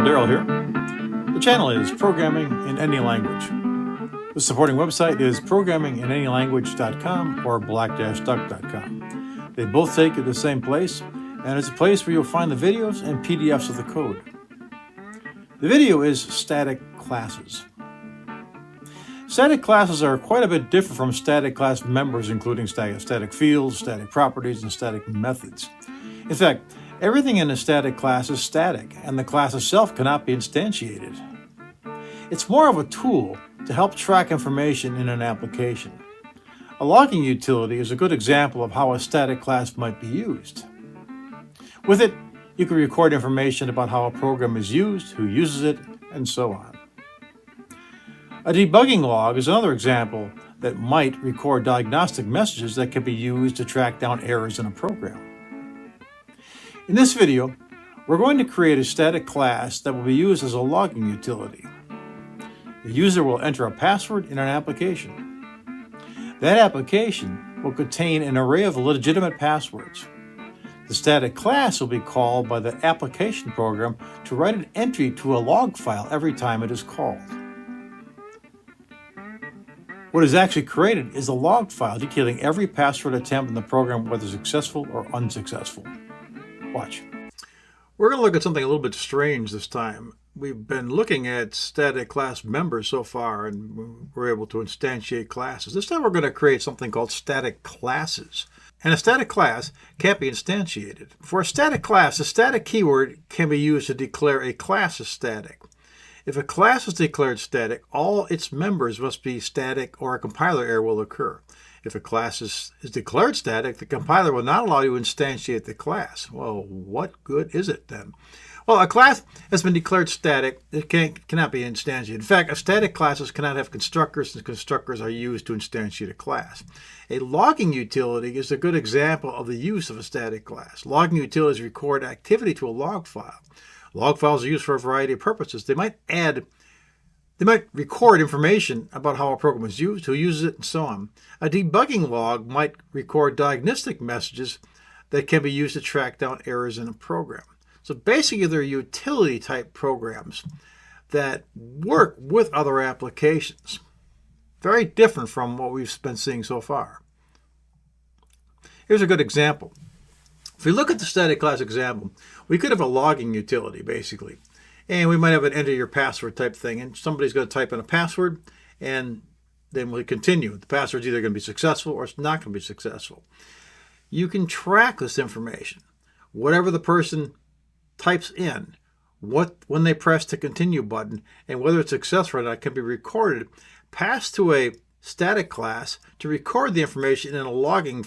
Daryl here. The channel is Programming in Any Language. The supporting website is programminginanylanguage.com or black-duck.com. They both take you to the same place, and it's a place where you'll find the videos and PDFs of the code. The video is static classes. Static classes are quite a bit different from static class members, including static fields, static properties, and static methods. In fact, everything in a static class is static, and the class itself cannot be instantiated. It's more of a tool to help track information in an application. A logging utility is a good example of how a static class might be used. With it, you can record information about how a program is used, who uses it, and so on. A debugging log is another example that might record diagnostic messages that can be used to track down errors in a program. In this video, we're going to create a static class that will be used as a logging utility. The user will enter a password in an application. That application will contain an array of legitimate passwords. The static class will be called by the application program to write an entry to a log file every time it is called. What is actually created is a log file detailing every password attempt in the program, whether successful or unsuccessful. Watch. We're going to look at something a little bit strange this time. We've been looking at static class members so far, and we're able to instantiate classes. This time we're going to create something called static classes. And a static class can't be instantiated. For a static class, a static keyword can be used to declare a class as static. If a class is declared static, all its members must be static or a compiler error will occur. If a class is declared static, the compiler will not allow you to instantiate the class. Well, what good is it then? Well, a class has been declared static. It cannot be instantiated. In fact, a static classes cannot have constructors, and constructors are used to instantiate a class. A logging utility is a good example of the use of a static class. Logging utilities record activity to a log file. Log files are used for a variety of purposes. They might record information about how a program is used, who uses it, and so on. A debugging log might record diagnostic messages that can be used to track down errors in a program. So basically, they're utility-type programs that work with other applications. Very different from what we've been seeing so far. Here's a good example. If we look at the static class example, we could have a logging utility, basically. And we might have an enter your password type thing, and somebody's going to type in a password, and then we continue. The password's either going to be successful or it's not going to be successful. You can track this information. Whatever the person types in, when they press the continue button, and whether it's successful or not can be recorded, passed to a static class to record the information in a logging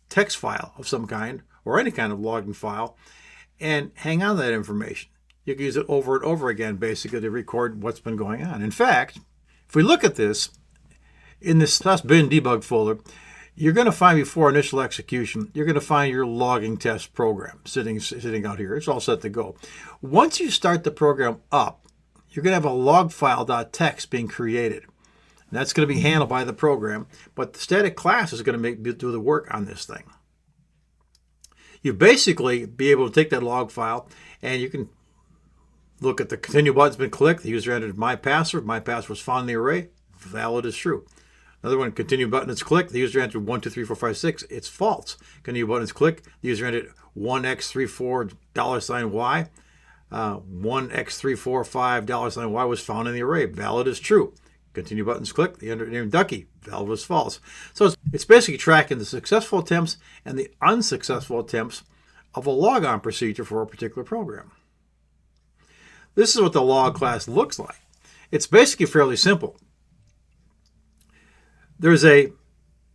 text file of some kind, or any kind of logging file, and hang on to that information. You can use it over and over again, basically, to record what's been going on. In fact, if we look at this, in this bin debug folder, you're going to find before initial execution, you're going to find your logging test program sitting out here. It's all set to go. Once you start the program up, you're going to have a log file.txt being created. And that's going to be handled by the program, but the static class is going to do the work on this thing. You basically be able to take that log file, and you can look at the continue button's been clicked. The user entered my password. My password was found in the array. Valid is true. Another one, continue button is clicked. The user entered 1, 2, 3, 4, 5, 6. It's false. Continue button is clicked. The user entered 1x34 $y. 1x345 $y was found in the array. Valid is true. Continue button is clicked. The user named Ducky. Valid was false. So it's basically tracking the successful attempts and the unsuccessful attempts of a logon procedure for a particular program. This is what the log class looks like. It's basically fairly simple. There's a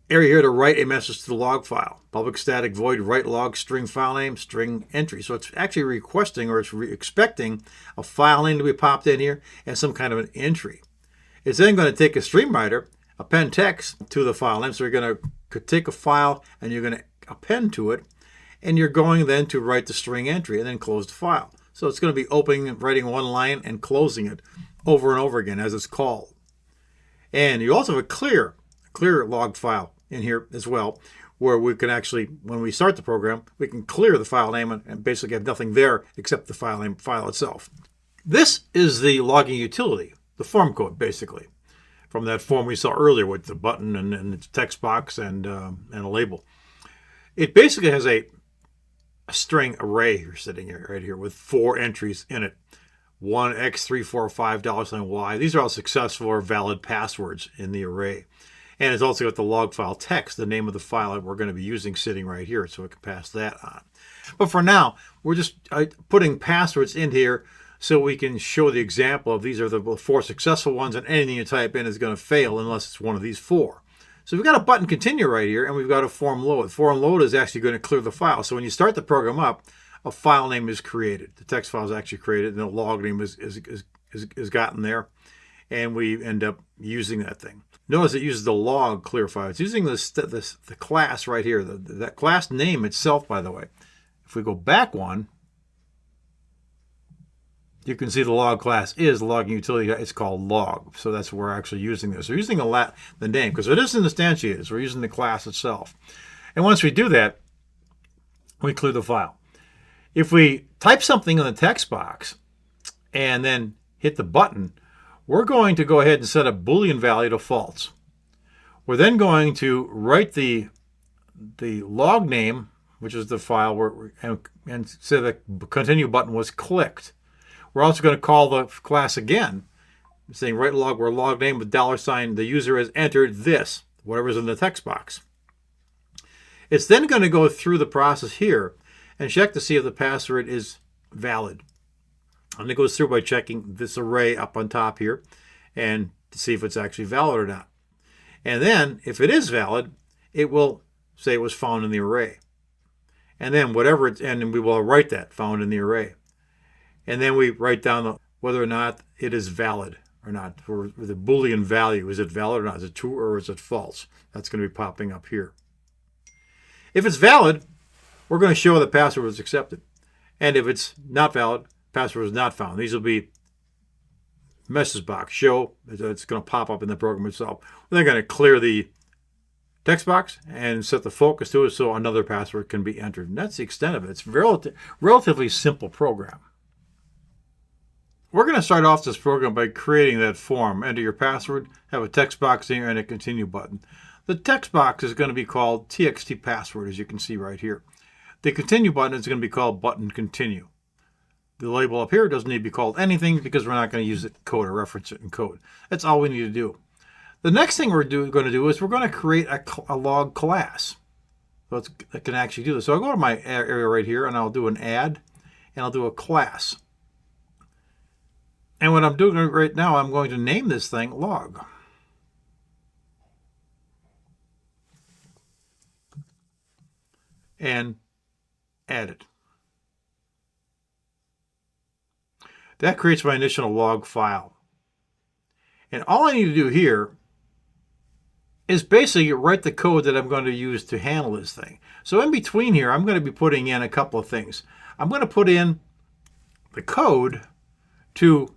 area here to write a message to the log file. Public static void write log string file name string entry. So it's actually requesting, or it's expecting a file name to be popped in here and some kind of an entry. It's then going to take a stream writer, append text to the file name. So you're going to take a file and you're going to append to it, and you're going then to write the string entry and then close the file. So it's going to be opening and writing one line and closing it over and over again as it's called. And you also have a clear log file in here as well, where we can actually, when we start the program, we can clear the file name and basically have nothing there except the file itself. This is the logging utility, the form code, basically, from that form we saw earlier with the button and its text box and a label. It basically has a string array here sitting here, right here, with 4 entries in it. 1, X, 3, 4, 5, $Y. These are all successful or valid passwords in the array. And it's also got the log file text, the name of the file that we're going to be using sitting right here, so it can pass that on. But for now, we're just putting passwords in here so we can show the example of these are the 4 successful ones, and anything you type in is going to fail unless it's one of these 4. So we've got a button continue right here, and we've got a form load. Form load is actually going to clear the file. So when you start the program up, a file name is created. The text file is actually created, and the log name is gotten there, and we end up using that thing. Notice it uses the log clear file. It's using the class right here, that class name itself, by the way. If we go back one, you can see the log class is logging utility. It's called log, so that's where we're actually using this. We're using the name because it isn't instantiated, so we're using the class itself. And once we do that, we clear the file. If we type something in the text box and then hit the button, we're going to go ahead and set a Boolean value to false. We're then going to write the log name, which is the file, and say the continue button was clicked. We're also going to call the class again, saying write log where log name with $, the user has entered this, whatever's in the text box. It's then going to go through the process here and check to see if the password is valid. And it goes through by checking this array up on top here and to see if it's actually valid or not. And then, if it is valid, it will say it was found in the array. And then and we will write that found in the array. And then we write down whether or not it is valid or not. For the Boolean value, is it valid or not? Is it true or is it false? That's going to be popping up here. If it's valid, we're going to show the password was accepted. And if it's not valid, password was not found. These will be message box show. It's going to pop up in the program itself. They're going to clear the text box and set the focus to it so another password can be entered. And that's the extent of it. It's a relatively simple program. We're going to start off this program by creating that form. Enter your password, have a text box here, and a continue button. The text box is going to be called txt password, as you can see right here. The continue button is going to be called button continue. The label up here doesn't need to be called anything because we're not going to use it in code or reference it in code. That's all we need to do. The next thing we're going to do is we're going to create a log class. So it can actually do this. So I'll go to my area right here and I'll do an add and I'll do a class. And what I'm doing right now, I'm going to name this thing log. And add it. That creates my initial log file. And all I need to do here is basically write the code that I'm going to use to handle this thing. So in between here, I'm going to be putting in a couple of things. I'm going to put in the code to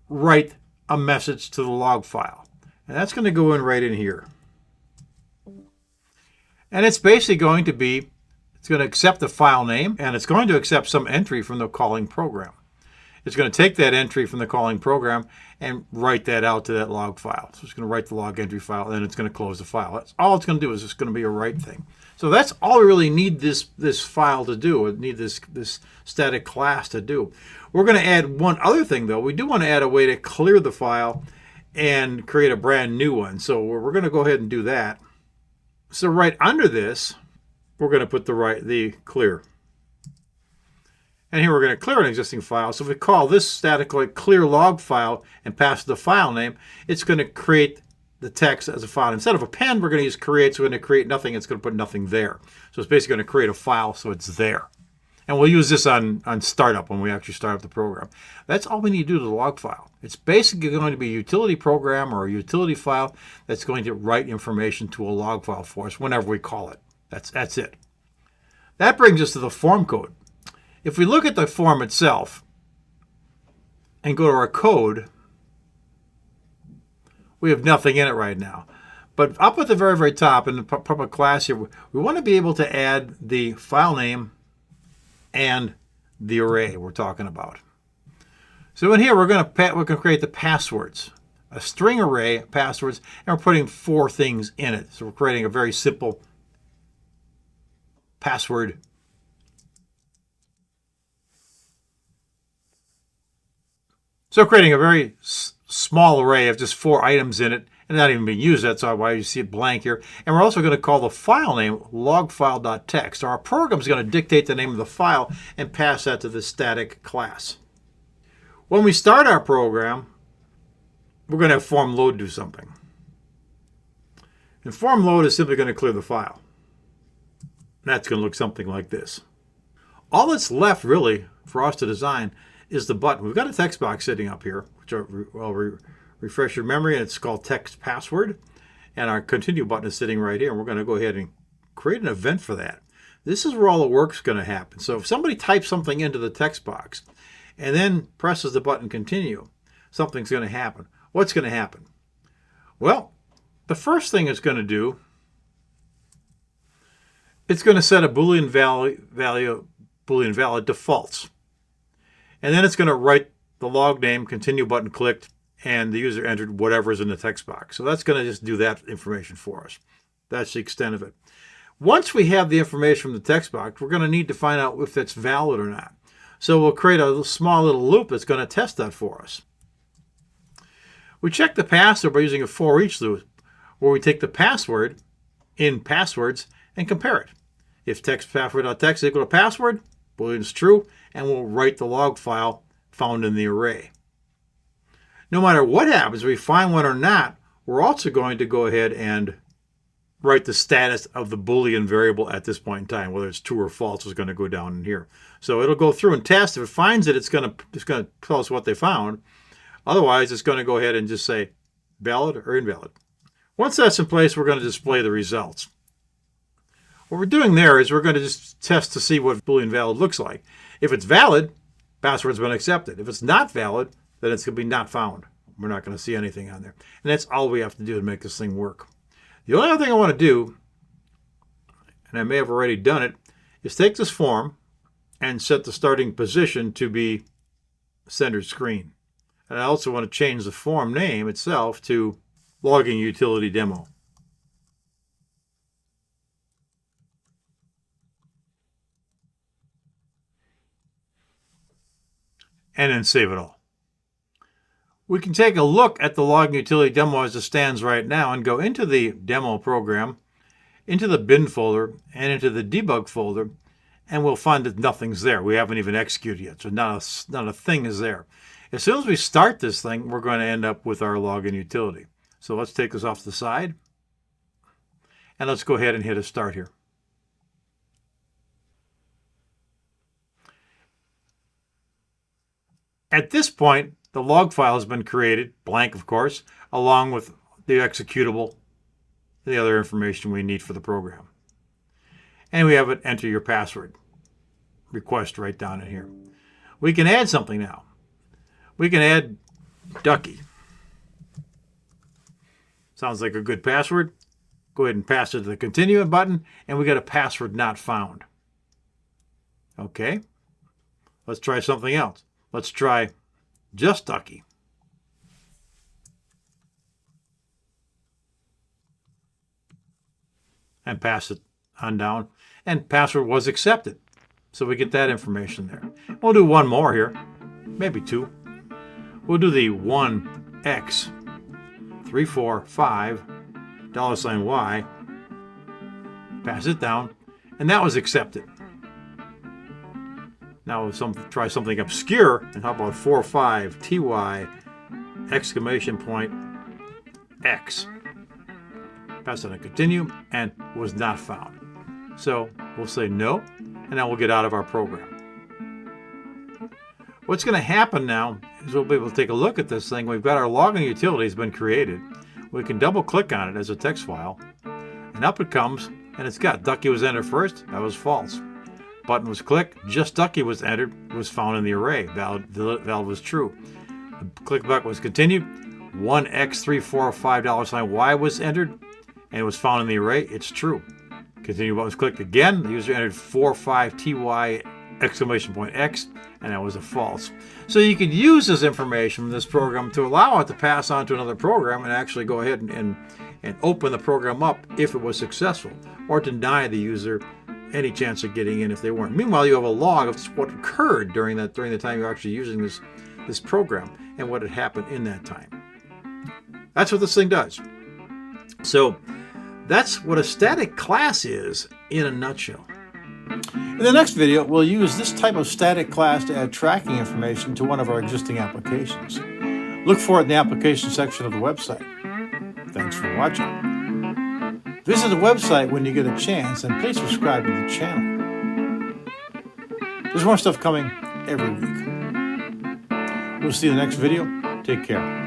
write a message to the log file. And that's going to go in right in here. And it's basically going to be, it's going to accept the file name, and it's going to accept some entry from the calling program. It's going to take that entry from the calling program and write that out to that log file. So it's going to write the log entry file, and then it's going to close the file. That's all it's going to do is it's going to be a write thing. So that's all we really need this file to do. We need this static class to do. We're going to add one other thing, though. We do want to add a way to clear the file and create a brand new one. So we're going to go ahead and do that. So right under this, we're going to put the clear. And here we're going to clear an existing file. So if we call this statically clear log file and pass the file name, it's going to create the text as a file. Instead of append, we're going to use create. So we're going to create nothing. It's going to put nothing there. So it's basically going to create a file so it's there. And we'll use this on startup when we actually start up the program. That's all we need to do to the log file. It's basically going to be a utility program or a utility file that's going to write information to a log file for us whenever we call it. That's it. That brings us to the form code. If we look at the form itself and go to our code, we have nothing in it right now. But up at the very, very top in the public class here, we want to be able to add the file name and the array we're talking about. So in here, we're going to create the passwords, a string array of passwords, and we're putting 4 things in it. So we're creating a very simple password. So creating a very small array of just 4 items in it, and not even being used. That's why you see it blank here. And we're also going to call the file name logfile.txt. So our program is going to dictate the name of the file and pass that to the static class. When we start our program, we're going to have form load do something. And form load is simply going to clear the file. That's going to look something like this. All that's left really for us to design is the button. We've got a text box sitting up here, which I'll refresh your memory, and it's called text password. And our continue button is sitting right here. And we're going to go ahead and create an event for that. This is where all the work's going to happen. So if somebody types something into the text box and then presses the button continue, something's going to happen. What's going to happen? Well, the first thing it's going to do, it's going to set a Boolean valid defaults. And then it's going to write the log name, continue button clicked, and the user entered whatever is in the text box. So that's going to just do that information for us. That's the extent of it. Once we have the information from the text box, we're going to need to find out if that's valid or not. So we'll create a small little loop that's going to test that for us. We check the password by using a for each loop, where we take the password in passwords and compare it. If text password.text is equal to password, Boolean is true, and we'll write the log file found in the array. No matter what happens, we find one or not, we're also going to go ahead and write the status of the Boolean variable at this point in time, whether it's true or false is going to go down in here. So it'll go through and test. If it finds it, it's going to tell us what they found. Otherwise, it's going to go ahead and just say valid or invalid. Once that's in place, we're going to display the results. What we're doing there is we're going to just test to see what Boolean valid looks like. If it's valid, password's been accepted. If it's not valid, then it's going to be not found. We're not going to see anything on there. And that's all we have to do to make this thing work. The only other thing I want to do, and I may have already done it, is take this form and set the starting position to be centered screen. And I also want to change the form name itself to logging utility demo. And then save it all. We can take a look at the logging utility demo as it stands right now and go into the demo program, into the bin folder, and into the debug folder, and we'll find that nothing's there. We haven't even executed yet, so not a thing is there. As soon as we start this thing, we're going to end up with our login utility. So let's take this off to the side, and let's go ahead and hit a start here. At this point, the log file has been created, blank of course, along with the executable, the other information we need for the program. And we have it enter your password request right down in here. We can add something now. We can add Ducky. Sounds like a good password. Go ahead and pass it to the continue button, and we got a password not found. Okay, let's try something else. Let's try just Ducky. And pass it on down. And password was accepted. So we get that information there. We'll do one more here. Maybe two. We'll do the 1x345 $y. Pass it down. And that was accepted. Now we'll try something obscure, and how about 45ty exclamation point x. Pass it on continue, and was not found. So we'll say no, and now we'll get out of our program. What's going to happen now is we'll be able to take a look at this thing. We've got our login utility has been created. We can double click on it as a text file, and up it comes, and it's got Ducky was entered first. That was false. Button was clicked, just Ducky was entered, was found in the array. Valid was true. The click button was continued. 1x345 $y was entered, and it was found in the array. It's true. Continue button was clicked again. The user entered 45ty exclamation point X, and that was a false. So you could use this information from this program to allow it to pass on to another program and actually go ahead and open the program up if it was successful, or deny the user any chance of getting in if they weren't. Meanwhile, you have a log of what occurred during the time you're actually using this program and what had happened in that time. That's what this thing does. So that's what a static class is in a nutshell. In the next video, we'll use this type of static class to add tracking information to one of our existing applications. Look for it in the application section of the website. Thanks for watching. Visit the website when you get a chance, and please subscribe to the channel. There's more stuff coming every week. We'll see you in the next video. Take care.